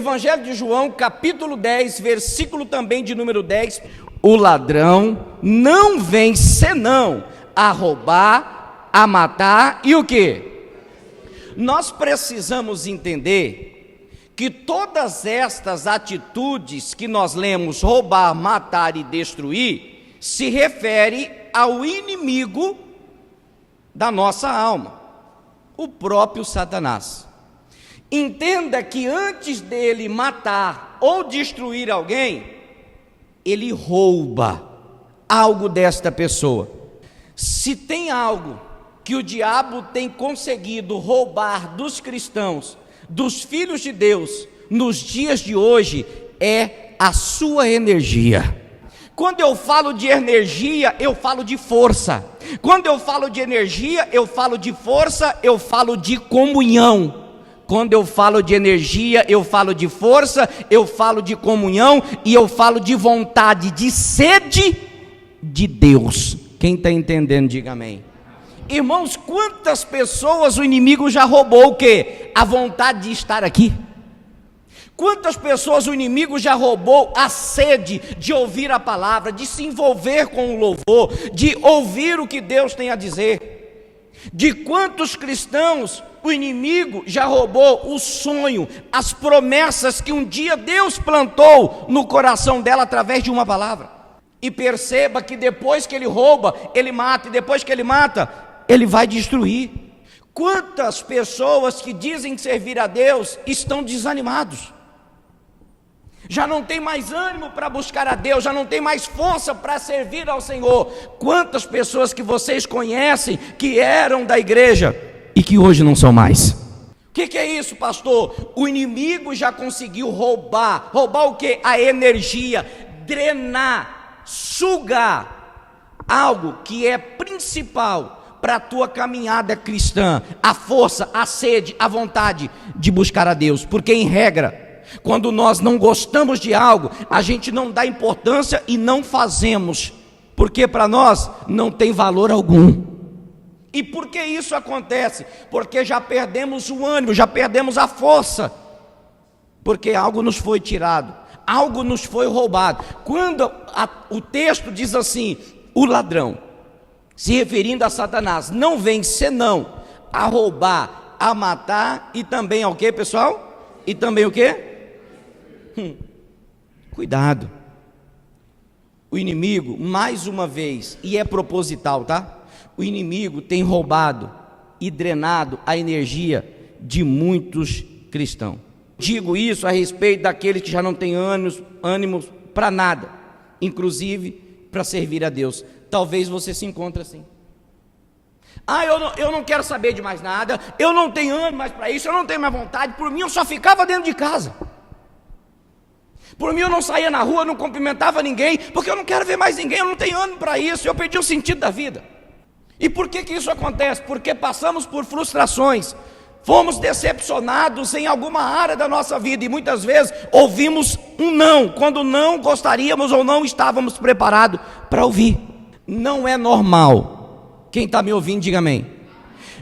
Evangelho de João, capítulo 10, versículo também de número 10. O ladrão não vem senão a roubar, a matar e o quê? Nós precisamos entender que todas estas atitudes que nós lemos, roubar, matar e destruir, se refere ao inimigo da nossa alma, o próprio Satanás. Entenda que antes dele matar ou destruir alguém, ele rouba algo desta pessoa. Se tem algo que o diabo tem conseguido roubar dos cristãos, dos filhos de Deus, nos dias de hoje, é a sua energia. Quando eu falo de energia, eu falo de força. Quando eu falo de energia, eu falo de força, eu falo de comunhão. Quando eu falo de energia, eu falo de força, eu falo de comunhão e eu falo de vontade, de sede de Deus. Quem está entendendo, diga amém. Irmãos, quantas pessoas o inimigo já roubou o quê? A vontade de estar aqui. Quantas pessoas o inimigo já roubou a sede de ouvir a palavra, de se envolver com o louvor, de ouvir o que Deus tem a dizer? De quantos cristãos o inimigo já roubou o sonho, as promessas que um dia Deus plantou no coração dela através de uma palavra? E perceba que depois que ele rouba, ele mata, e depois que ele mata, ele vai destruir. Quantas pessoas que dizem servir a Deus estão desanimados? Já não tem mais ânimo para buscar a Deus, já não tem mais força para servir ao Senhor. Quantas pessoas que vocês conhecem que eram da igreja e que hoje não são mais? O que é isso, pastor? O inimigo já conseguiu roubar o que? A energia, drenar, sugar algo que é principal para a tua caminhada cristã, a força, a sede, a vontade de buscar a Deus. Porque em regra, quando nós não gostamos de algo, a gente não dá importância e não fazemos, porque para nós não tem valor algum. E por que isso acontece? Porque já perdemos o ânimo, já perdemos a força, porque algo nos foi tirado, algo nos foi roubado. Quando o texto diz assim, o ladrão, se referindo a Satanás, não vem senão a roubar, a matar e também ao que, pessoal? E também o que? Cuidado. O inimigo, mais uma vez, e é proposital, tá? O inimigo tem roubado e drenado a energia de muitos cristãos. Digo isso a respeito daqueles que já não têm ânimos para nada, inclusive para servir a Deus. Talvez você se encontre assim. Eu não quero saber de mais nada, eu não tenho ânimo mais para isso, eu não tenho mais vontade. Por mim eu só ficava dentro de casa. Por mim eu não saía na rua, não cumprimentava ninguém, porque eu não quero ver mais ninguém, eu não tenho ânimo para isso, eu perdi o sentido da vida. E por que isso acontece? Porque passamos por frustrações, fomos decepcionados em alguma área da nossa vida, e muitas vezes ouvimos um não, quando não gostaríamos ou não estávamos preparados para ouvir. Não é normal. Quem está me ouvindo, diga amém.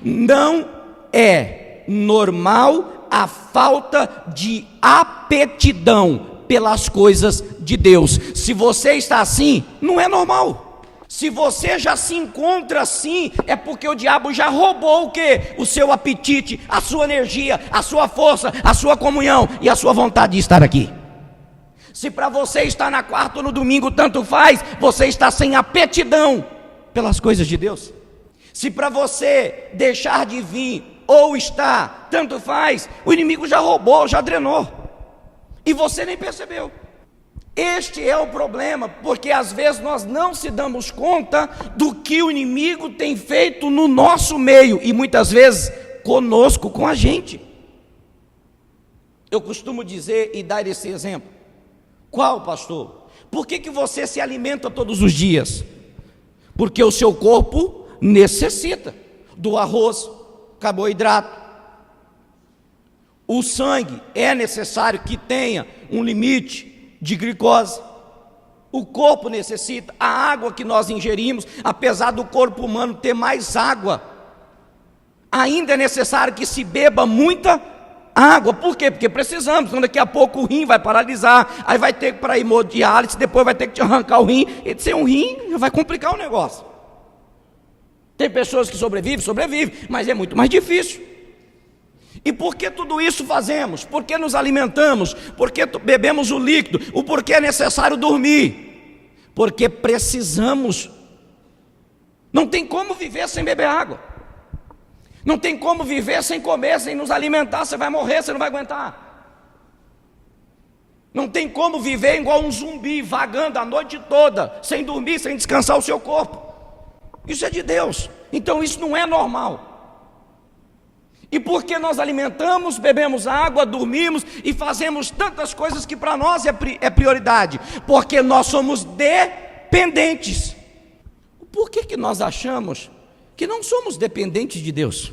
Não é normal a falta de aptidão pelas coisas de Deus. Se você está assim, não é normal. Se você já se encontra assim, é porque o diabo já roubou o quê? O seu apetite, a sua energia, a sua força, a sua comunhão e a sua vontade de estar aqui. Se para você estar na quarta ou no domingo tanto faz, você está sem aptidão pelas coisas de Deus. Se para você deixar de vir ou estar tanto faz, o inimigo já roubou, já drenou. E você nem percebeu. Este é o problema, porque às vezes nós não se damos conta do que o inimigo tem feito no nosso meio, e muitas vezes conosco, com a gente. Eu costumo dizer e dar esse exemplo. Qual, pastor? Por que você se alimenta todos os dias? Porque o seu corpo necessita do arroz, carboidrato. O sangue é necessário que tenha um limite de glicose. O corpo necessita, a água que nós ingerimos, apesar do corpo humano ter mais água, ainda é necessário que se beba muita Água, por quê? Porque precisamos, então daqui a pouco o rim vai paralisar, aí vai ter para hemodiálise, depois vai ter que te arrancar o rim, e sem um rim já vai complicar o negócio. Tem pessoas que sobrevivem, mas é muito mais difícil. E por que tudo isso fazemos? Por que nos alimentamos? Por que bebemos o líquido? O porquê é necessário dormir? Porque precisamos. Não tem como viver sem beber água. Não tem como viver sem comer, sem nos alimentar. Você vai morrer, você não vai aguentar. Não tem como viver igual um zumbi, vagando a noite toda, sem dormir, sem descansar o seu corpo. Isso é de Deus. Então isso não é normal. E porque nós alimentamos, bebemos água, dormimos e fazemos tantas coisas que para nós é prioridade? Porque nós somos dependentes. Por que nós achamos que não somos dependentes de Deus?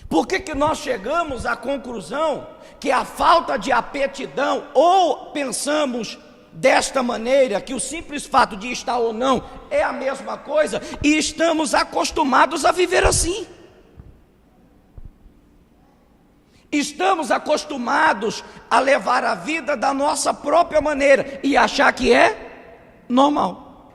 Por que nós chegamos à conclusão que a falta de aptidão, ou pensamos desta maneira, que o simples fato de estar ou não é a mesma coisa, e estamos acostumados a viver assim? Estamos acostumados a levar a vida da nossa própria maneira e achar que é normal,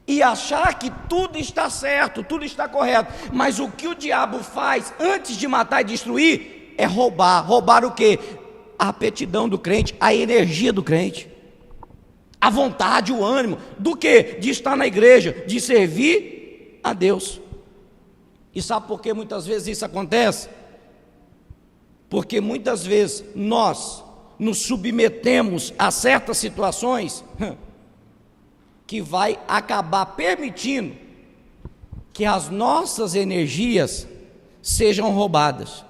e achar que tudo está certo, tudo está correto. Mas o que o diabo faz antes de matar e destruir é roubar o quê? A aptidão do crente, a energia do crente, a vontade, o ânimo, do quê? De estar na igreja, de servir a Deus. E sabe por que muitas vezes isso acontece? Porque muitas vezes nós nos submetemos a certas situações que vai acabar permitindo que as nossas energias sejam roubadas.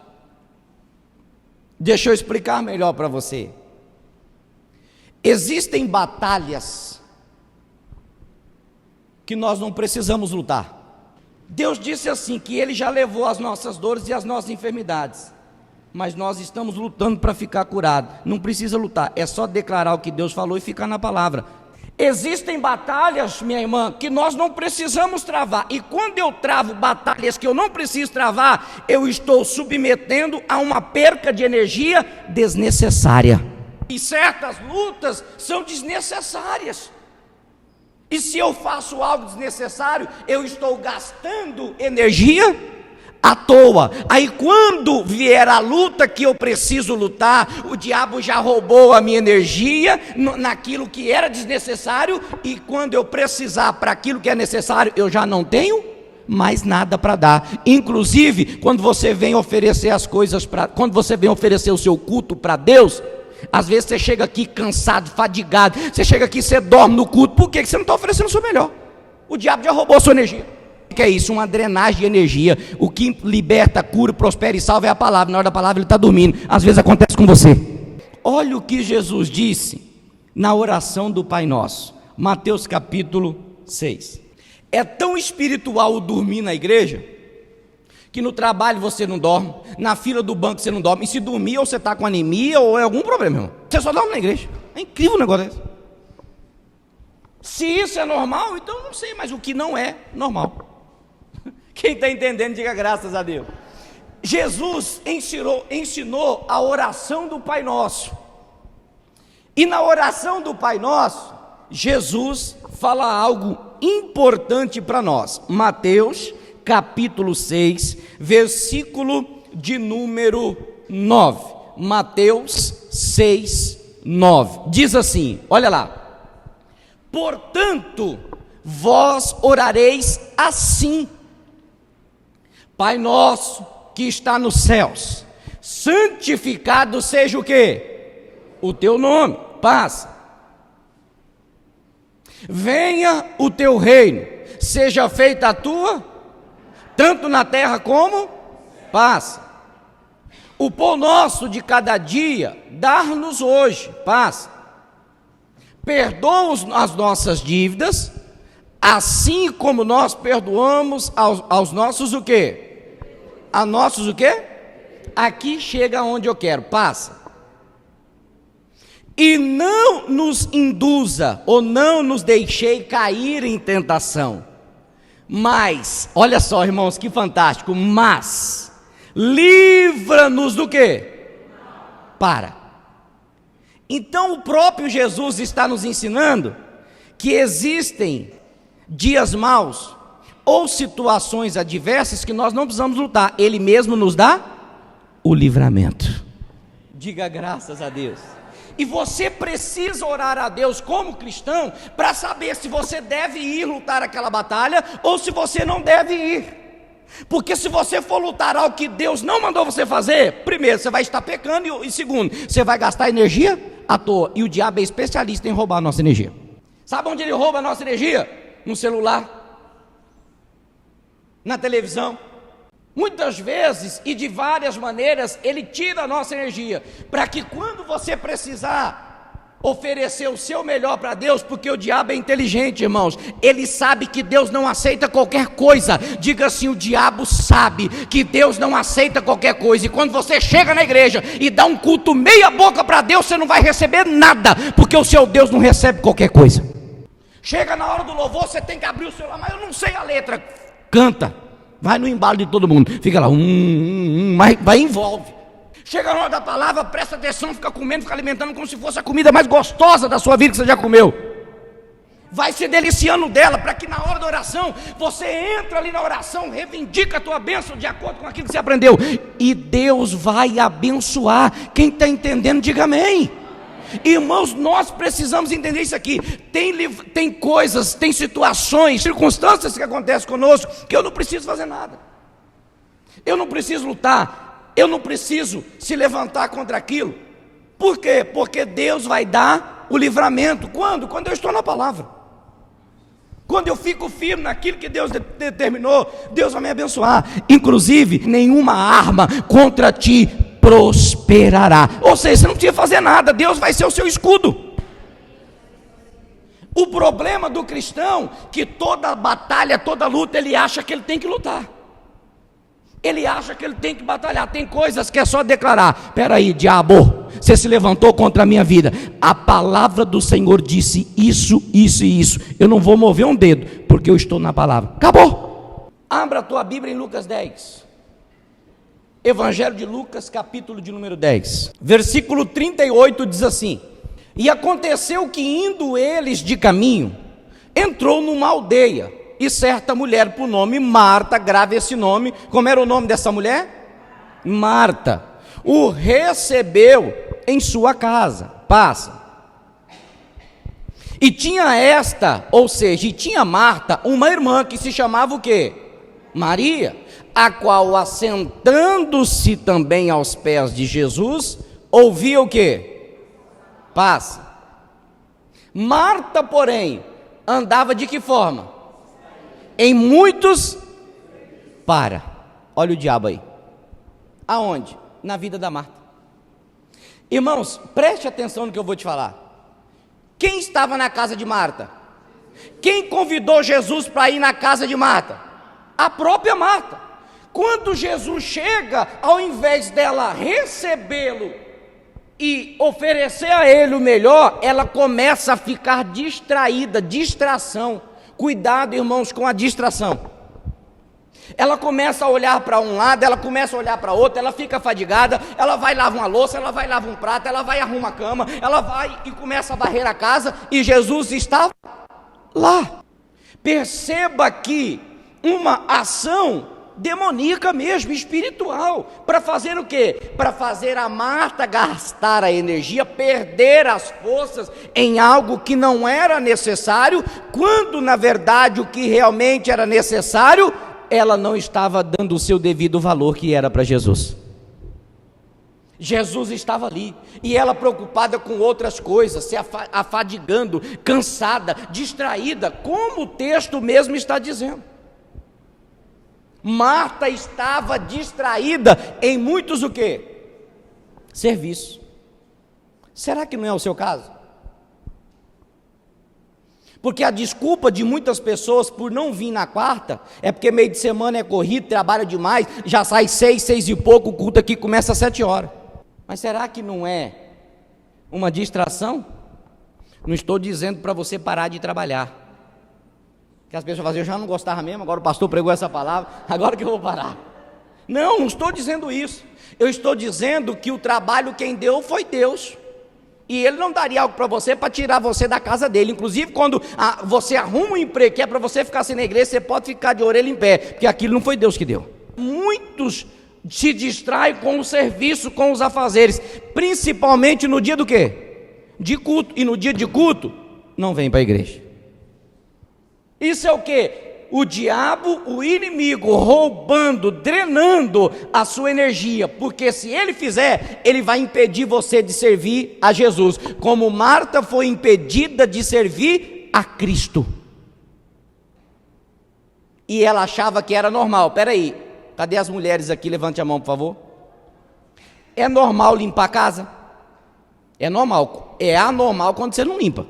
Deixa eu explicar melhor para você. Existem batalhas que nós não precisamos lutar. Deus disse assim, que Ele já levou as nossas dores e as nossas enfermidades, mas nós estamos lutando para ficar curado. Não precisa lutar, é só declarar o que Deus falou e ficar na palavra. Existem batalhas, minha irmã, que nós não precisamos travar, e quando eu travo batalhas que eu não preciso travar, eu estou submetendo a uma perca de energia desnecessária. E certas lutas são desnecessárias, e se eu faço algo desnecessário, eu estou gastando energia à toa. Aí quando vier a luta que eu preciso lutar, o diabo já roubou a minha energia naquilo que era desnecessário, e quando eu precisar para aquilo que é necessário, eu já não tenho mais nada para dar. Inclusive, quando você vem oferecer as coisas quando você vem oferecer o seu culto para Deus, às vezes você chega aqui cansado, fadigado, você chega aqui, você dorme no culto. Por quê? Porque você não está oferecendo o seu melhor. O diabo já roubou a sua energia. O que é isso? Uma drenagem de energia. O que liberta, cura, prospera e salva é a palavra. Na hora da palavra ele está dormindo. Às vezes acontece com você. Olha o que Jesus disse na oração do Pai Nosso, Mateus capítulo 6. É tão espiritual o dormir na igreja, que no trabalho você não dorme, na fila do banco você não dorme, e se dormir ou você está com anemia ou é algum problema, irmão. Você só dorme na igreja. É incrível o negócio desse. Se isso é normal, então eu não sei, mas o que não é normal. Quem está entendendo, diga graças a Deus. Jesus ensinou a oração do Pai Nosso. E na oração do Pai Nosso, Jesus fala algo importante para nós. Mateus capítulo 6, versículo de número 9. Mateus 6, 9. Diz assim, olha lá. Portanto, vós orareis assim: Pai nosso que está nos céus, santificado seja o quê? O teu nome. Passa. Venha o teu reino, seja feita a tua, tanto na terra como passa. O pão nosso de cada dia, dar-nos hoje. Passa. Perdoa as nossas dívidas, assim como nós perdoamos aos nossos o quê? A nossos o quê? Aqui chega onde eu quero, passa. E não nos induza, ou não nos deixei cair em tentação, Mas, olha só, irmãos, que fantástico, mas livra-nos do quê? Para. Então o próprio Jesus está nos ensinando que existem dias maus ou situações adversas que nós não precisamos lutar, Ele mesmo nos dá o livramento. Diga graças a Deus. E você precisa orar a Deus como cristão para saber se você deve ir lutar aquela batalha ou se você não deve ir. Porque se você for lutar algo que Deus não mandou você fazer, primeiro, você vai estar pecando e segundo, você vai gastar energia à toa. E o diabo é especialista em roubar a nossa energia. Sabe onde ele rouba a nossa energia? No celular, na televisão. Muitas vezes e de várias maneiras ele tira a nossa energia, para que quando você precisar oferecer o seu melhor para Deus, porque o diabo é inteligente, irmãos, ele sabe que Deus não aceita qualquer coisa. Diga assim: o diabo sabe que Deus não aceita qualquer coisa, e quando você chega na igreja e dá um culto meia boca para Deus, você não vai receber nada, porque o seu Deus não recebe qualquer coisa. Chega na hora do louvor, você tem que abrir o celular, mas eu não sei a letra, canta, vai no embalo de todo mundo, fica lá, mas vai e envolve. Chega na hora da palavra, presta atenção, fica comendo, fica alimentando como se fosse a comida mais gostosa da sua vida que você já comeu. Vai se deliciando dela, para que na hora da oração, você entra ali na oração, reivindica a tua bênção de acordo com aquilo que você aprendeu, e Deus vai abençoar. Quem está entendendo, diga amém. Irmãos, nós precisamos entender isso aqui. Tem coisas, tem situações, circunstâncias que acontecem conosco, que eu não preciso fazer nada, eu não preciso lutar, eu não preciso se levantar contra aquilo. Por quê? Porque Deus vai dar o livramento. Quando? Quando eu estou na palavra, quando eu fico firme naquilo que Deus determinou, Deus vai me abençoar. Inclusive, nenhuma arma contra ti prosperará. Ou seja, você não precisa fazer nada, Deus vai ser o seu escudo. O problema do cristão, que toda batalha, toda luta, ele acha que ele tem que lutar, ele acha que ele tem que batalhar. Tem coisas que é só declarar: espera aí, diabo, você se levantou contra a minha vida, a palavra do Senhor disse isso, isso e isso, eu não vou mover um dedo, porque eu estou na palavra. Acabou. Abra a tua Bíblia em Lucas 10, Evangelho de Lucas, capítulo de número 10, versículo 38, diz assim: e aconteceu que, indo eles de caminho, entrou numa aldeia, e certa mulher por nome Marta, grave esse nome, como era o nome dessa mulher? Marta, o recebeu em sua casa. Passa. E tinha esta, ou seja, e tinha Marta uma irmã que se chamava o quê? Maria, a qual, assentando-se também aos pés de Jesus, ouvia o quê? Passa. Marta, porém, andava de que forma? Em muitos olha o diabo aí. Aonde? Na vida da Marta. Irmãos, preste atenção no que eu vou te falar. Quem estava na casa de Marta? Quem convidou Jesus para ir na casa de Marta? A própria Marta. Quando Jesus chega, ao invés dela recebê-lo e oferecer a ele o melhor, ela começa a ficar distraída, distração. Cuidado, irmãos, com a distração. Ela começa a olhar para um lado, ela começa a olhar para outro, ela fica fadigada, ela vai lavar uma louça, ela vai lavar um prato, ela vai arrumar a cama, ela vai e começa a varrer a casa, e Jesus estava lá. Perceba que uma ação demoníaca mesmo, espiritual, para fazer o quê? Para fazer a Marta gastar a energia, perder as forças em algo que não era necessário, quando na verdade o que realmente era necessário, ela não estava dando o seu devido valor que era para Jesus. Jesus estava ali, e ela preocupada com outras coisas, se afadigando, cansada, distraída, como o texto mesmo está dizendo. Marta estava distraída em muitos o quê? Serviços. Será que não é o seu caso? Porque a desculpa de muitas pessoas por não vir na quarta é porque meio de semana é corrido, trabalha demais, já sai 6 e pouco, o culto aqui começa às 7 horas. Mas será que não é uma distração? Não estou dizendo para você parar de trabalhar. Que as pessoas faziam, eu já não gostava mesmo, agora o pastor pregou essa palavra, agora que eu vou parar. Não estou dizendo isso. Eu estou dizendo que o trabalho quem deu foi Deus. E Ele não daria algo para você para tirar você da casa dele. Inclusive, quando você arruma um emprego que é para você ficar assim na igreja, você pode ficar de orelha em pé, porque aquilo não foi Deus que deu. Muitos se distraem com o serviço, com os afazeres, principalmente no dia do quê? De culto. E no dia de culto, não vem para a igreja. Isso é o quê? O diabo, o inimigo, roubando, drenando a sua energia, porque se ele fizer, ele vai impedir você de servir a Jesus, como Marta foi impedida de servir a Cristo, e ela achava que era normal. Peraí, cadê as mulheres aqui? Levante a mão, por favor. É normal limpar a casa? É normal. É anormal quando você não limpa.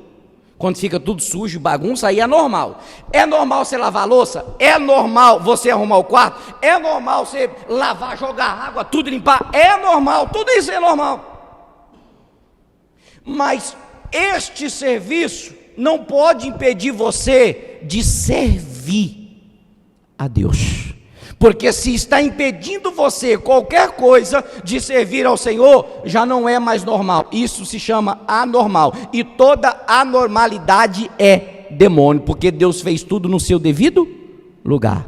Quando fica tudo sujo, bagunça, aí é normal. É normal você lavar a louça? É normal você arrumar o quarto? É normal você lavar, jogar água, tudo limpar? É normal, tudo isso é normal. Mas este serviço não pode impedir você de servir a Deus. Porque se está impedindo você qualquer coisa de servir ao Senhor, já não é mais normal. Isso se chama anormal. E toda anormalidade é demônio, porque Deus fez tudo no seu devido lugar.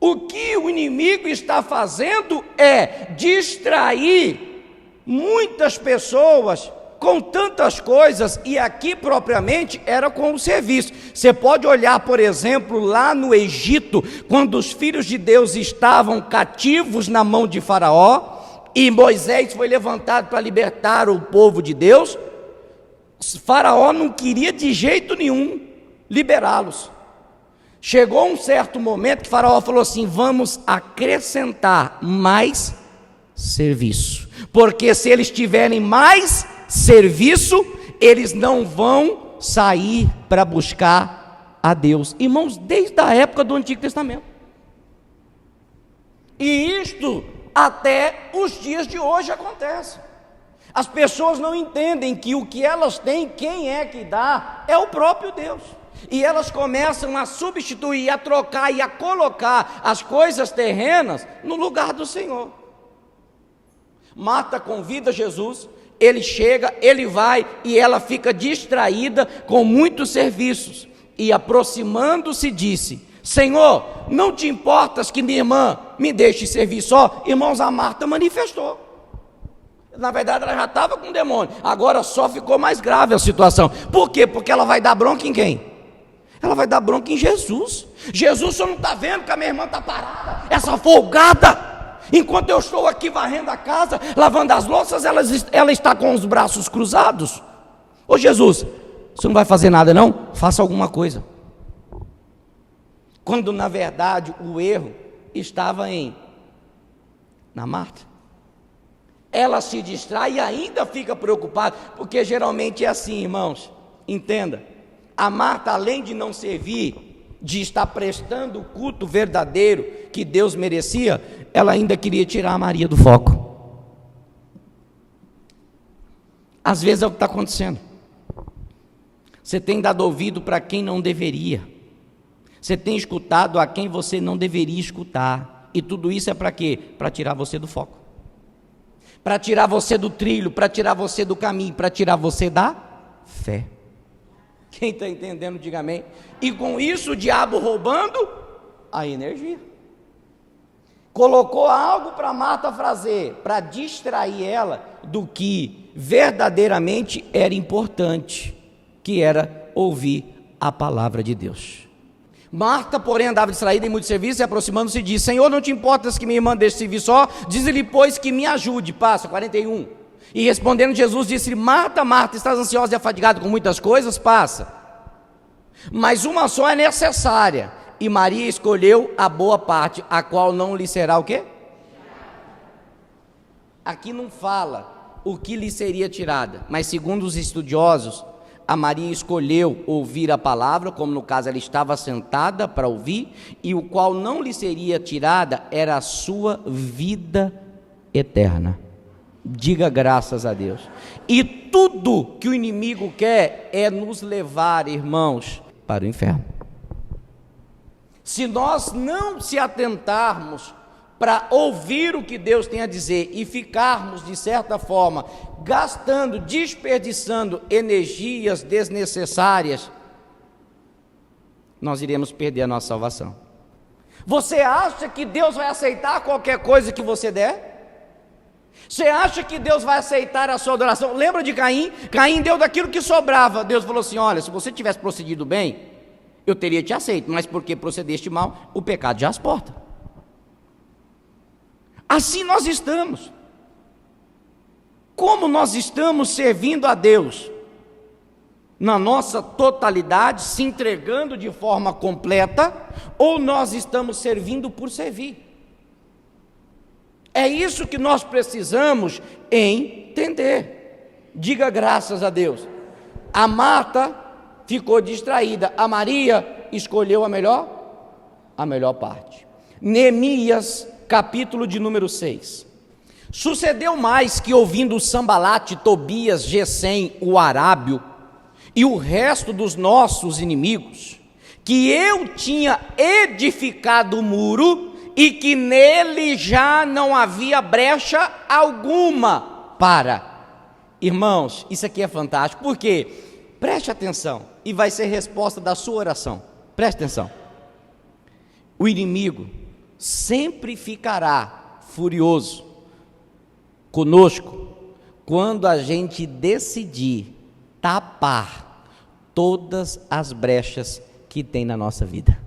O que o inimigo está fazendo é distrair muitas pessoas com tantas coisas, e aqui propriamente era com o serviço. Você pode olhar, por exemplo, lá no Egito, quando os filhos de Deus estavam cativos na mão de Faraó, e Moisés foi levantado para libertar o povo de Deus. Faraó não queria de jeito nenhum liberá-los. Chegou um certo momento que Faraó falou assim: vamos acrescentar mais serviço, porque se eles tiverem mais serviço, eles não vão sair para buscar a Deus. Irmãos, desde a época do Antigo Testamento, e isto até os dias de hoje acontece. As pessoas não entendem que o que elas têm, quem é que dá, é o próprio Deus, e elas começam a substituir, a trocar e a colocar as coisas terrenas no lugar do Senhor. Marta convida Jesus, ele chega, ele vai, e ela fica distraída com muitos serviços, e aproximando-se disse: Senhor, não te importas que minha irmã me deixe servir só? Irmãos, a Marta manifestou. Na verdade ela já estava com demônio, agora só ficou mais grave a situação. Por quê? Porque ela vai dar bronca em quem? Ela vai dar bronca em Jesus. Jesus, só não está vendo que a minha irmã está parada, essa folgada? Enquanto eu estou aqui varrendo a casa, lavando as louças, ela está com os braços cruzados. Ô Jesus, você não vai fazer nada não? Faça alguma coisa. Quando na verdade o erro estava na Marta. Ela se distrai e ainda fica preocupada, porque geralmente é assim, irmãos, entenda. A Marta, além de não servir, de estar prestando o culto verdadeiro que Deus merecia, ela ainda queria tirar a Maria do foco. Às vezes é o que está acontecendo. Você tem dado ouvido para quem não deveria, você tem escutado a quem você não deveria escutar, e tudo isso é para quê? Para tirar você do foco, para tirar você do trilho, para tirar você do caminho, para tirar você da fé. Quem está entendendo, diga amém. E com isso o diabo roubando a energia, colocou algo para Marta fazer, para distrair ela do que verdadeiramente era importante, que era ouvir a palavra de Deus. Marta, porém, andava distraída em muito serviço, e aproximando-se disse: Senhor, não te importas que minha irmã deixe servir só? Diz-lhe, pois, que me ajude. Passa, 41. E respondendo Jesus disse-lhe: Marta, Marta, estás ansiosa e afadigada com muitas coisas? Passa. Mas uma só é necessária, e Maria escolheu a boa parte, a qual não lhe será o quê? Aqui não fala o que lhe seria tirada, mas segundo os estudiosos, a Maria escolheu ouvir a palavra, como no caso ela estava sentada para ouvir, e o qual não lhe seria tirada era a sua vida eterna. Diga graças a Deus. E tudo que o inimigo quer é nos levar, irmãos, para o inferno. Se nós não se atentarmos para ouvir o que Deus tem a dizer e ficarmos, de certa forma, gastando, desperdiçando energias desnecessárias, nós iremos perder a nossa salvação. Você acha que Deus vai aceitar qualquer coisa que você der? Você acha que Deus vai aceitar a sua adoração? Lembra de Caim? Caim deu daquilo que sobrava. Deus falou assim: olha, se você tivesse procedido bem, eu teria te aceito, mas porque procedeste mal, o pecado já as portas. Assim nós estamos. Como nós estamos servindo a Deus? Na nossa totalidade, se entregando de forma completa, ou nós estamos servindo por servir? É isso que nós precisamos entender. Diga graças a Deus. A Marta ficou distraída, a Maria escolheu a melhor parte. Neemias, capítulo de número 6. Sucedeu mais que, ouvindo Sambalate, Tobias, Gesem, o arábio e o resto dos nossos inimigos, que eu tinha edificado o muro e que nele já não havia brecha alguma para. Irmãos, isso aqui é fantástico, porque preste atenção, e vai ser resposta da sua oração. Preste atenção. O inimigo sempre ficará furioso conosco quando a gente decidir tapar todas as brechas que tem na nossa vida.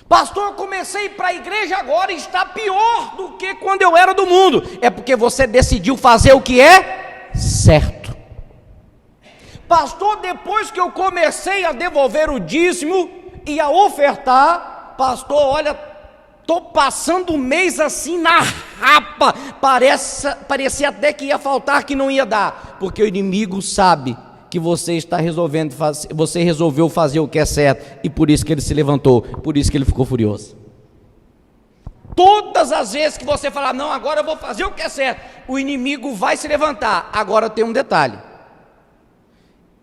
Pastor, eu comecei a ir para a igreja agora e está pior do que quando eu era do mundo. É porque você decidiu fazer o que é certo. Pastor, depois que eu comecei a devolver o dízimo e a ofertar, pastor, olha, estou passando um mês assim na rapa, parecia até que ia faltar, que não ia dar, porque o inimigo sabe que você você resolveu fazer o que é certo, e por isso que ele se levantou, por isso que ele ficou furioso. Todas as vezes que você falar, não, agora eu vou fazer o que é certo, o inimigo vai se levantar. Agora tem um detalhe: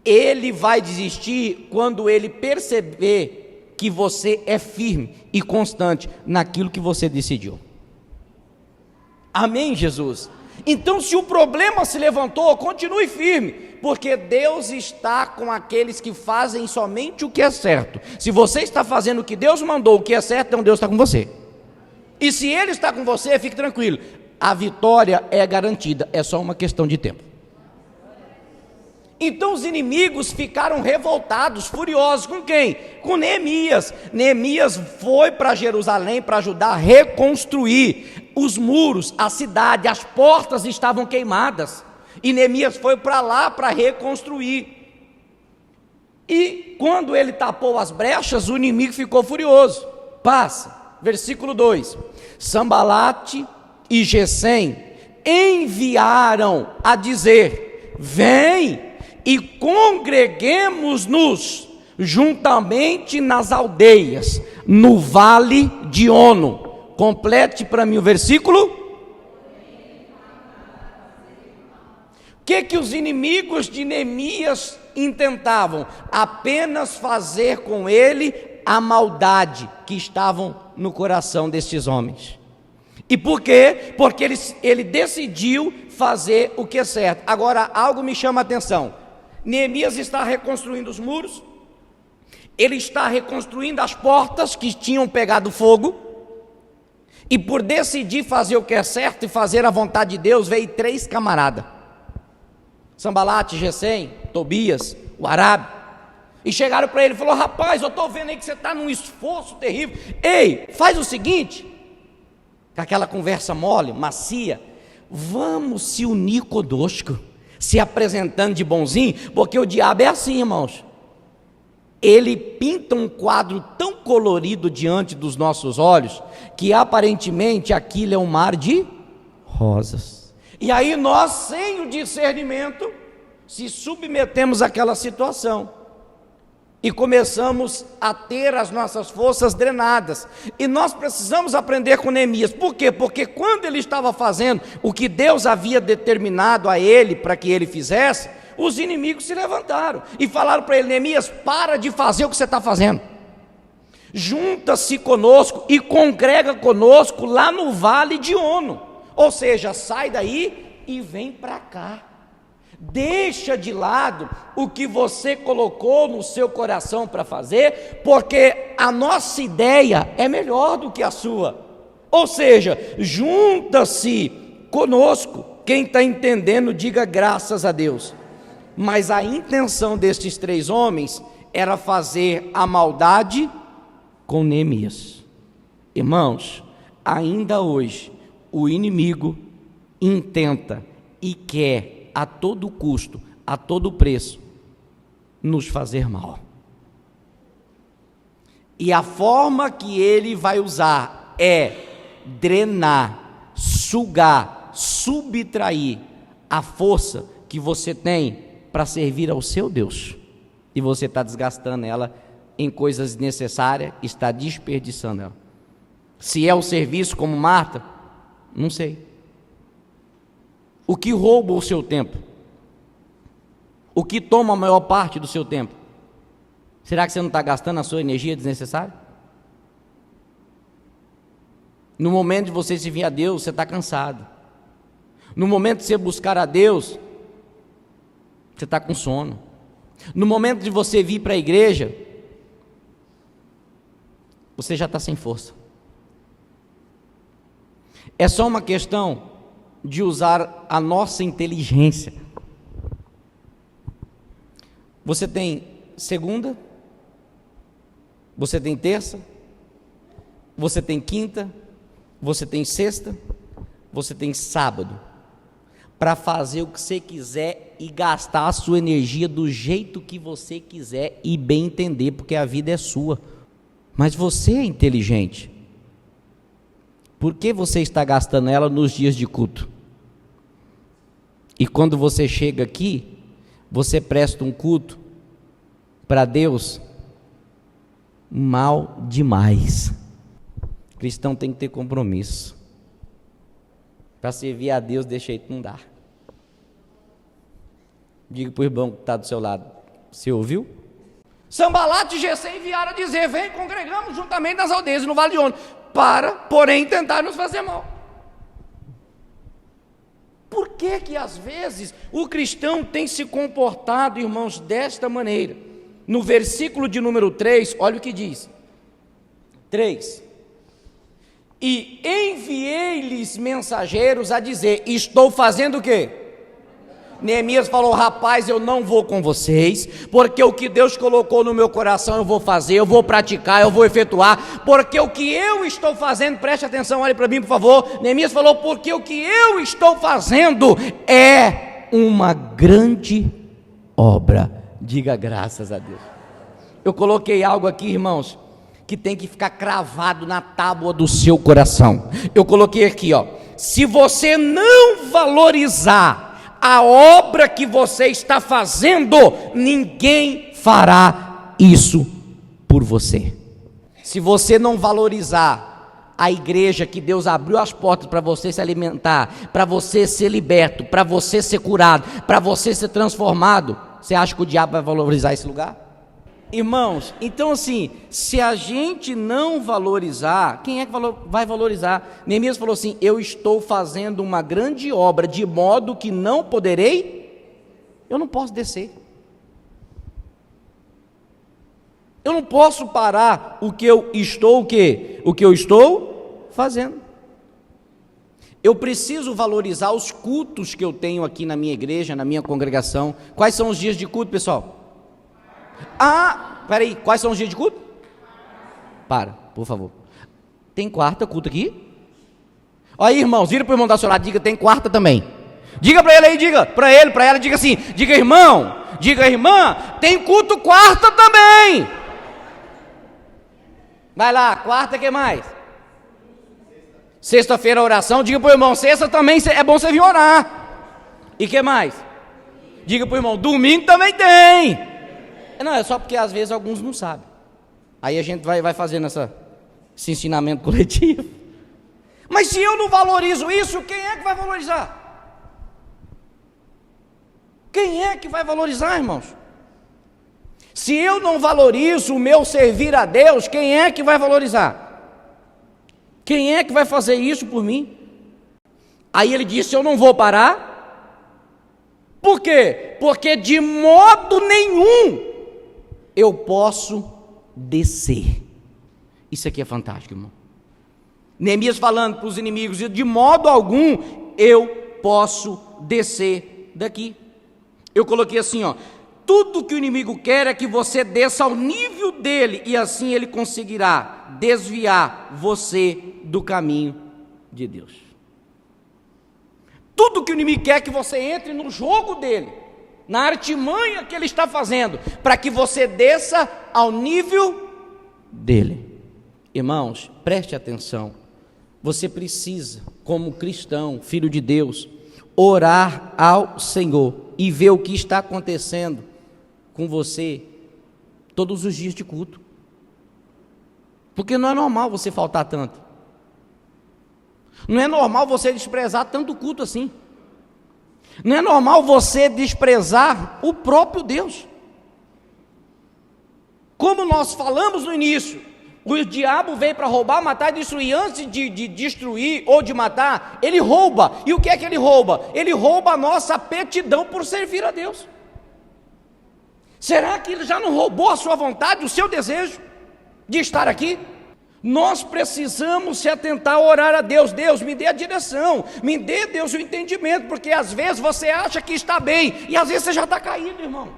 ele vai desistir quando ele perceber que você é firme e constante naquilo que você decidiu. Amém, Jesus? Então, se o problema se levantou, continue firme, porque Deus está com aqueles que fazem somente o que é certo. Se você está fazendo o que Deus mandou, o que é certo, então Deus está com você. E se Ele está com você, fique tranquilo, a vitória é garantida, é só uma questão de tempo. Então os inimigos ficaram revoltados, furiosos. Com quem? Com Neemias. Neemias foi para Jerusalém para ajudar a reconstruir os muros, a cidade, as portas estavam queimadas, e Neemias foi para lá para reconstruir. E quando ele tapou as brechas, o inimigo ficou furioso. Passa, versículo 2: Sambalate e Gesem enviaram a dizer: vem e congreguemos-nos juntamente nas aldeias, no vale de Ono. Complete para mim o versículo. O que os inimigos de Neemias intentavam? Apenas fazer com ele a maldade que estavam no coração destes homens. E por quê? Porque ele decidiu fazer o que é certo. Agora, algo me chama a atenção. Neemias está reconstruindo os muros, ele está reconstruindo as portas que tinham pegado fogo, e por decidir fazer o que é certo e fazer a vontade de Deus, veio 3 camaradas, Sambalate, Gesem, Tobias, o arábio, e chegaram para ele e falaram: rapaz, eu estou vendo aí que você está num esforço terrível, ei, faz o seguinte, com aquela conversa mole, macia, vamos se unir conosco, se apresentando de bonzinho, porque o diabo é assim, irmãos, ele pinta um quadro tão colorido diante dos nossos olhos, que aparentemente aquilo é um mar de rosas, e aí nós, sem o discernimento, se submetemos àquela situação, e começamos a ter as nossas forças drenadas, e nós precisamos aprender com Neemias. Por quê? Porque quando ele estava fazendo o que Deus havia determinado a ele, para que ele fizesse, os inimigos se levantaram, e falaram para ele: Neemias, para de fazer o que você está fazendo, junta-se conosco e congrega conosco lá no Vale de Ono. Ou seja, sai daí e vem para cá. Deixa de lado o que você colocou no seu coração para fazer, porque a nossa ideia é melhor do que a sua. Ou seja, junta-se conosco. Quem está entendendo, diga graças a Deus. Mas a intenção destes 3 homens era fazer a maldade com Neemias. Irmãos, ainda hoje o inimigo intenta e quer a todo custo, a todo preço, nos fazer mal. E a forma que ele vai usar é drenar, sugar, subtrair a força que você tem para servir ao seu Deus. E você está desgastando ela em coisas desnecessárias, está desperdiçando ela. Se é o serviço como Marta, não sei. O que rouba o seu tempo? O que toma a maior parte do seu tempo? Será que você não está gastando a sua energia desnecessária? No momento de você se vir a Deus, você está cansado. No momento de você buscar a Deus, você está com sono. No momento de você vir para a igreja, você já está sem força. É só uma questão de usar a nossa inteligência. Você tem segunda, você tem terça, você tem quinta, você tem sexta, você tem sábado, para fazer o que você quiser e gastar a sua energia do jeito que você quiser e bem entender, porque a vida é sua. Mas você é inteligente. Por que você está gastando ela nos dias de culto? E quando você chega aqui, você presta um culto para Deus mal demais. O cristão tem que ter compromisso. Para servir a Deus desse jeito não dá. Diga para o irmão que está do seu lado: você ouviu? Sanbalat e Gesem enviaram a dizer: vem, congregamos juntamente nas aldeias e no Vale de Ono, para, porém, tentar nos fazer mal. Por que que às vezes o cristão tem se comportado, irmãos, desta maneira? No versículo de número 3, olha o que diz. 3. E enviei-lhes mensageiros a dizer: estou fazendo o quê? Neemias falou: rapaz, eu não vou com vocês, porque o que Deus colocou no meu coração eu vou fazer, eu vou praticar, eu vou efetuar, porque o que eu estou fazendo, preste atenção, olhe para mim por favor. Neemias falou: porque o que eu estou fazendo é uma grande obra. Diga graças a Deus. Eu coloquei algo aqui, irmãos, que tem que ficar cravado na tábua do seu coração. Eu coloquei aqui, ó: se você não valorizar a obra que você está fazendo, ninguém fará isso por você. Se você não valorizar a igreja que Deus abriu as portas para você se alimentar, para você ser liberto, para você ser curado, para você ser transformado, você acha que o diabo vai valorizar esse lugar? Irmãos, então assim, se a gente não valorizar, quem é que vai valorizar? Neemias falou assim: eu estou fazendo uma grande obra, de modo que não poderei, eu não posso descer, eu não posso parar o que eu estou, o que eu estou fazendo. Eu preciso valorizar os cultos que eu tenho aqui na minha igreja, na minha congregação. Quais são os dias de culto, pessoal? Peraí, quais são os dias de culto? Por favor. Tem quarta culto aqui? Olha aí, irmãos, vira para o irmão da sua lado, diga: tem quarta também. Diga para ele aí, diga para ele, para ela, diga assim: diga irmão, diga irmã, tem culto quarta também. Vai lá, quarta, que mais? Sexta-feira oração, diga para o irmão: sexta também é bom você vir orar. E que mais? Diga para o irmão: domingo também tem. Não, é só porque às vezes alguns não sabem. Aí a gente vai fazendo esse ensinamento coletivo. Mas se eu não valorizo isso, quem é que vai valorizar? Quem é que vai valorizar, irmãos? Se eu não valorizo o meu servir a Deus, quem é que vai valorizar? Quem é que vai fazer isso por mim? Aí ele disse: eu não vou parar. Por quê? Porque de modo nenhum eu posso descer. Isso aqui é fantástico, irmão. Neemias falando para os inimigos: de modo algum eu posso descer daqui. Eu coloquei assim, ó: tudo que o inimigo quer é que você desça ao nível dele, e assim ele conseguirá desviar você do caminho de Deus. Tudo que o inimigo quer é que você entre no jogo dele, na artimanha que ele está fazendo, para que você desça ao nível dele. Irmãos, preste atenção. Você precisa, como cristão, filho de Deus, orar ao Senhor e ver o que está acontecendo com você todos os dias de culto. Porque não é normal você faltar tanto. Não é normal você desprezar tanto culto assim. Não é normal você desprezar o próprio Deus. Como nós falamos no início, o diabo veio para roubar, matar e destruir. Antes de destruir ou de matar, ele rouba. E o que é que ele rouba? Ele rouba a nossa aptidão por servir a Deus. Será que ele já não roubou a sua vontade, o seu desejo de estar aqui? Nós precisamos se atentar a orar a Deus. Deus, me dê a direção, me dê, Deus, o entendimento, porque às vezes você acha que está bem, e às vezes você já está caído, irmão.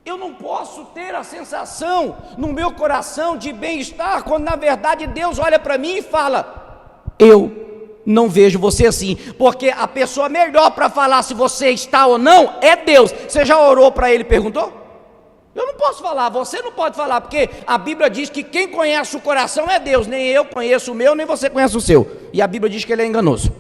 Eu não posso ter a sensação no meu coração de bem-estar, quando na verdade Deus olha para mim e fala: eu não vejo você assim, porque a pessoa melhor para falar se você está ou não é Deus. Você já orou para ele e perguntou? Eu não posso falar, você não pode falar, porque a Bíblia diz que quem conhece o coração é Deus. Nem eu conheço o meu, nem você conhece o seu, e a Bíblia diz que ele é enganoso.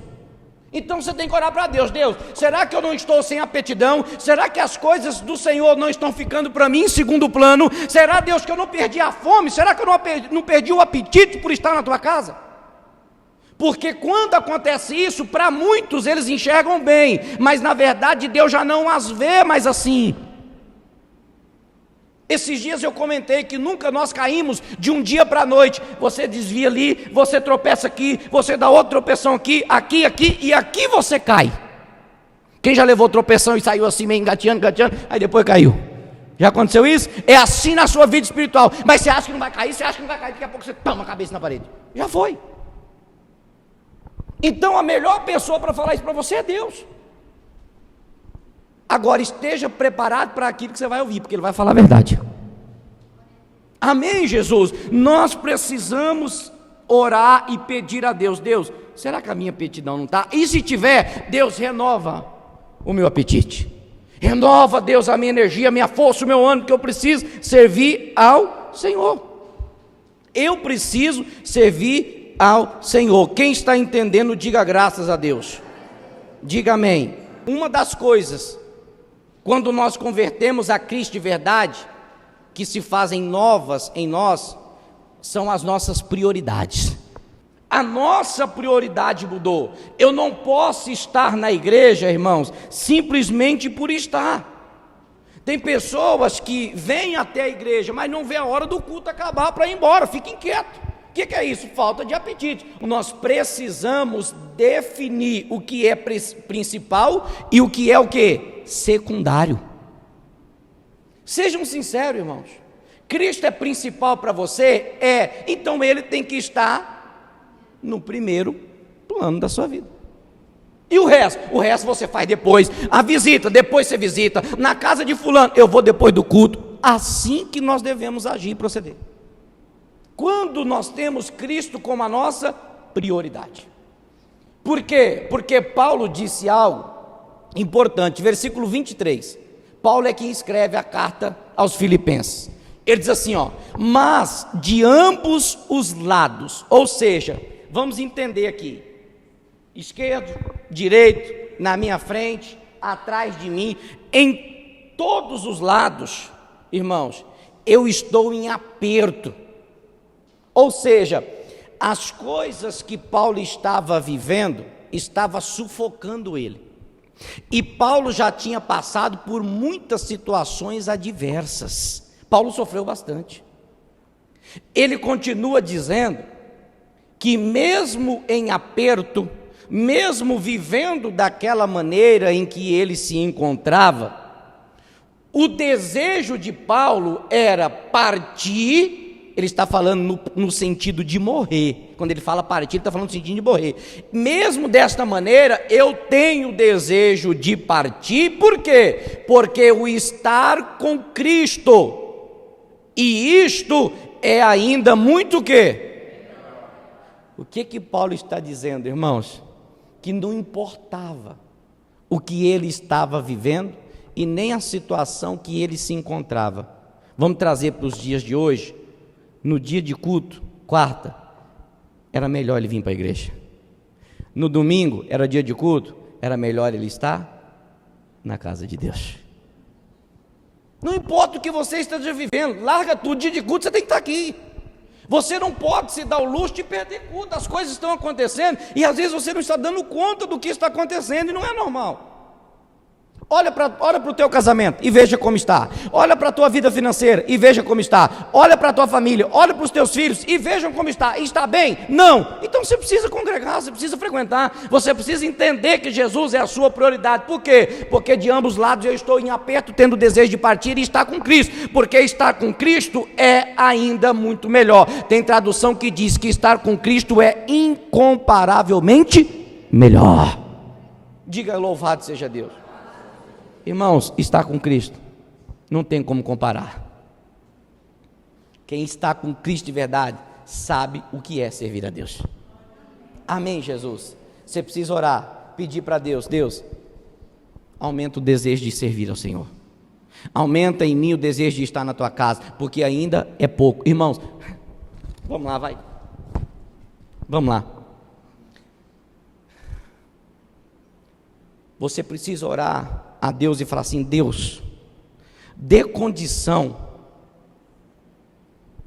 Então você tem que orar para Deus: Deus, será que eu não estou sem aptidão? Será que as coisas do Senhor não estão ficando para mim em segundo plano? Será, Deus, que eu não perdi a fome? Será que eu não perdi o apetite por estar na tua casa? Porque quando acontece isso, para muitos eles enxergam bem, mas na verdade Deus já não as vê mais assim. Esses dias eu comentei que nunca nós caímos de um dia para a noite. Você desvia ali, você tropeça aqui, você dá outra tropeção aqui, e aqui você cai. Quem já levou tropeção e saiu assim meio engateando, aí depois caiu? Já aconteceu isso? É assim na sua vida espiritual. Mas você acha que não vai cair, daqui a pouco você toma a cabeça na parede. Já foi. Então a melhor pessoa para falar isso para você é Deus. Agora esteja preparado para aquilo que você vai ouvir, porque Ele vai falar a verdade. Amém, Jesus? Nós precisamos orar e pedir a Deus: Deus, será que a minha aptidão não está? E se tiver, Deus, renova o meu apetite. Renova, Deus, a minha energia, a minha força, o meu ânimo, que eu preciso servir ao Senhor. Eu preciso servir ao Senhor. Quem está entendendo, diga graças a Deus. Diga amém. Uma das coisas, quando nós convertemos a Cristo de verdade, que se fazem novas em nós, são as nossas prioridades. A nossa prioridade mudou. Eu não posso estar na igreja, irmãos, simplesmente por estar. Tem pessoas que vêm até a igreja, mas não vê a hora do culto acabar para ir embora, fiquem quietos. O que é isso? Falta de apetite. Nós precisamos definir o que é principal e o que é o quê? Secundário. Sejam sinceros, irmãos. Cristo é principal para você? É. Então Ele tem que estar no primeiro plano da sua vida. E o resto? O resto você faz depois. A visita, depois você visita. Na casa de fulano, eu vou depois do culto. Assim que nós devemos agir e proceder. Quando nós temos Cristo como a nossa prioridade. Por quê? Porque Paulo disse algo importante, versículo 23. Paulo é quem escreve a carta aos Filipenses. Ele diz assim, ó: mas de ambos os lados, ou seja, vamos entender aqui, esquerdo, direito, na minha frente, atrás de mim, em todos os lados, irmãos, eu estou em aperto. Ou seja, as coisas que Paulo estava vivendo, estava sufocando ele. E Paulo já tinha passado por muitas situações adversas. Paulo sofreu bastante. Ele continua dizendo que mesmo em aperto, mesmo vivendo daquela maneira em que ele se encontrava, o desejo de Paulo era partir. Ele está falando no sentido de morrer. Quando ele fala partir, ele está falando no sentido de morrer. Mesmo desta maneira, eu tenho desejo de partir. Por quê? Porque o estar com Cristo, e isto é ainda muito o quê? O que Paulo está dizendo, irmãos? Que não importava o que ele estava vivendo e nem a situação que ele se encontrava. Vamos trazer para os dias de hoje. No dia de culto, quarta, era melhor ele vir para a igreja. No domingo, era dia de culto, era melhor ele estar na casa de Deus. Não importa o que você esteja vivendo, larga tudo, dia de culto você tem que estar aqui. Você não pode se dar o luxo de perder culto, as coisas estão acontecendo, e às vezes você não está dando conta do que está acontecendo, e não é normal. Olha para o teu casamento e veja como está. Olha para a tua vida financeira e veja como está. Olha para a tua família, olha para os teus filhos e vejam como está. Está bem? Não. Então você precisa congregar, você precisa frequentar, você precisa entender que Jesus é a sua prioridade. Por quê? Porque de ambos lados eu estou em aperto, tendo desejo de partir e estar com Cristo. Porque estar com Cristo é ainda muito melhor. Tem tradução que diz que estar com Cristo é incomparavelmente melhor. Diga louvado seja Deus. Irmãos, estar com Cristo não tem como comparar. Quem está com Cristo de verdade sabe o que é servir a Deus. Amém, Jesus? Você precisa orar, pedir para Deus: Deus, aumenta o desejo de servir ao Senhor. Aumenta em mim o desejo de estar na tua casa, porque ainda é pouco. Irmãos, vamos lá, vai. Vamos lá. Você precisa orar a Deus e falar assim: Deus, dê condição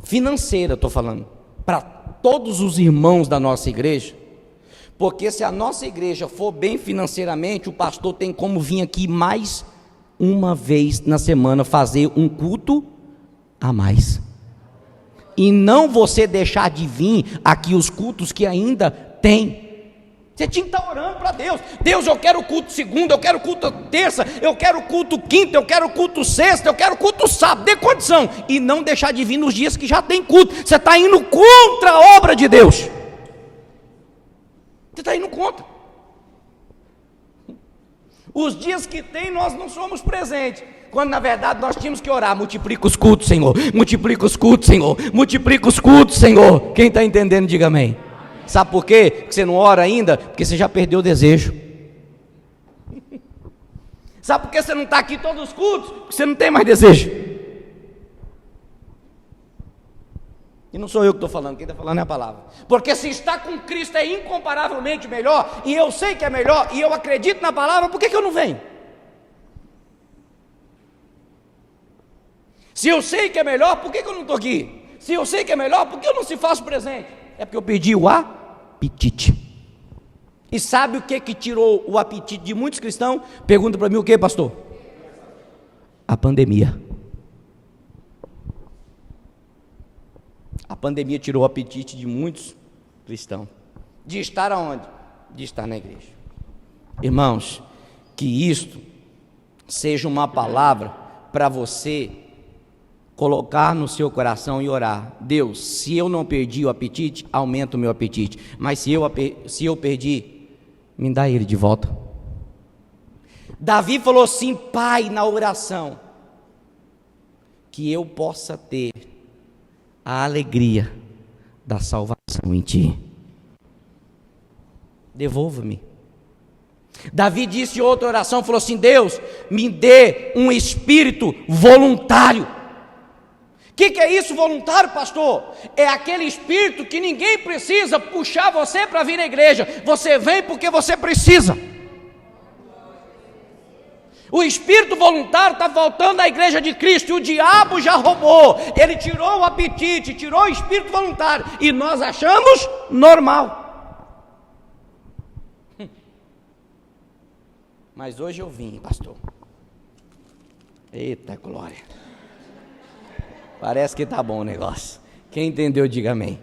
financeira, estou falando, para todos os irmãos da nossa igreja, porque se a nossa igreja for bem financeiramente, o pastor tem como vir aqui mais uma vez na semana fazer um culto a mais, e não você deixar de vir aqui os cultos que ainda tem. Você tinha que estar orando para Deus. Deus, eu quero culto segunda, eu quero culto terça, eu quero culto quinta, eu quero culto sexta, eu quero culto sábado. Dê condição. E não deixar de vir nos dias que já tem culto. Você está indo contra a obra de Deus. Você está indo contra. Os dias que tem, nós não somos presentes. Quando na verdade nós tínhamos que orar: multiplica os cultos, Senhor. Multiplica os cultos, Senhor. Multiplica os cultos, Senhor. Quem está entendendo, diga amém. Sabe por quê? Porque você não ora ainda? Porque você já perdeu o desejo. Sabe por que você não está aqui todos os cultos? Porque você não tem mais desejo. E não sou eu que estou falando, quem está falando é a palavra. Porque se está com Cristo é incomparavelmente melhor, e eu sei que é melhor, e eu acredito na palavra, por que eu não venho? Se eu sei que é melhor, por que eu não estou aqui? Se eu sei que é melhor, por que eu não se faço presente? É porque eu perdi o apetite. E sabe o que tirou o apetite de muitos cristãos? Pergunta para mim o que, pastor? A pandemia. A pandemia tirou o apetite de muitos cristãos. De estar aonde? De estar na igreja. Irmãos, que isto seja uma palavra para você colocar no seu coração e orar: Deus, se eu não perdi o apetite, aumenta o meu apetite. Mas se eu perdi, me dá ele de volta. Davi falou assim: Pai, na oração, que eu possa ter a alegria da salvação em Ti. Devolva-me. Davi disse em outra oração, falou assim: Deus, me dê um espírito voluntário. O que é isso, voluntário, pastor? É aquele espírito que ninguém precisa puxar você para vir na igreja. Você vem porque você precisa. O espírito voluntário está voltando à igreja de Cristo, e o diabo já roubou. Ele tirou o apetite, tirou o espírito voluntário, e nós achamos normal. Mas hoje eu vim, pastor. Eita glória. Parece que tá bom o negócio. Quem entendeu, diga amém.